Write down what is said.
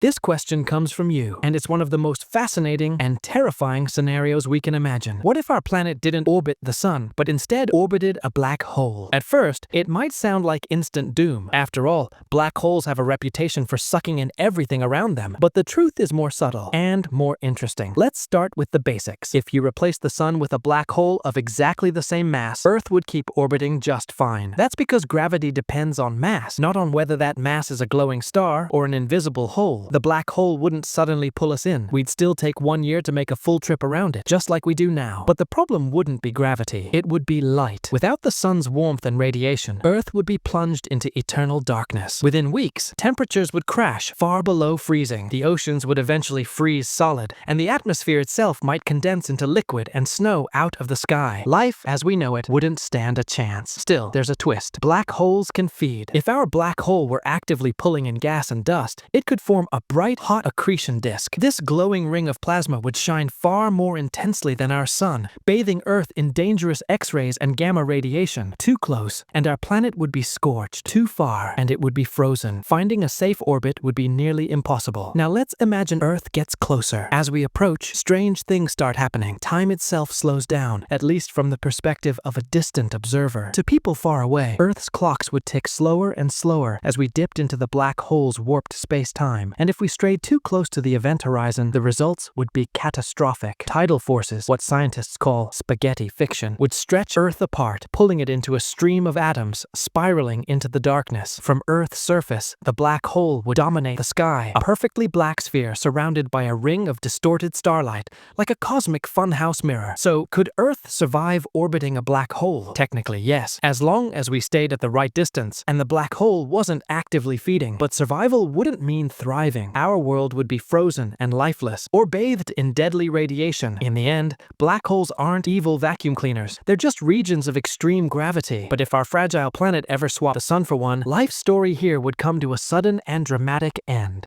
This question comes from you, and it's one of the most fascinating and terrifying scenarios we can imagine. What if our planet didn't orbit the sun, but instead orbited a black hole? At first, it might sound like instant doom. After all, black holes have a reputation for sucking in everything around them. But the truth is more subtle and more interesting. Let's start with the basics. If you replace the sun with a black hole of exactly the same mass, Earth would keep orbiting just fine. That's because gravity depends on mass, not on whether that mass is a glowing star or an invisible hole. The black hole wouldn't suddenly pull us in. We'd still take 1 year to make a full trip around it, just like we do now. But the problem wouldn't be gravity. It would be light. Without the sun's warmth and radiation, Earth would be plunged into eternal darkness. Within weeks, temperatures would crash far below freezing. The oceans would eventually freeze solid, and the atmosphere itself might condense into liquid and snow out of the sky. Life, as we know it, wouldn't stand a chance. Still, there's a twist. Black holes can feed. If our black hole were actively pulling in gas and dust, it could form a bright, hot accretion disk. This glowing ring of plasma would shine far more intensely than our sun, bathing Earth in dangerous X-rays and gamma radiation. Too close, and our planet would be scorched. Too far, and it would be frozen. Finding a safe orbit would be nearly impossible. Now let's imagine Earth gets closer. As we approach, strange things start happening. Time itself slows down, at least from the perspective of a distant observer. To people far away, Earth's clocks would tick slower and slower as we dipped into the black hole's warped space-time. And if we strayed too close to the event horizon, the results would be catastrophic. Tidal forces, what scientists call spaghettification, would stretch Earth apart, pulling it into a stream of atoms, spiraling into the darkness. From Earth's surface, the black hole would dominate the sky, a perfectly black sphere surrounded by a ring of distorted starlight, like a cosmic funhouse mirror. So, could Earth survive orbiting a black hole? Technically, yes, as long as we stayed at the right distance and the black hole wasn't actively feeding. But survival wouldn't mean thriving. Our world would be frozen and lifeless, or bathed in deadly radiation. In the end, black holes aren't evil vacuum cleaners. They're just regions of extreme gravity. But if our fragile planet ever swapped the sun for one, life's story here would come to a sudden and dramatic end.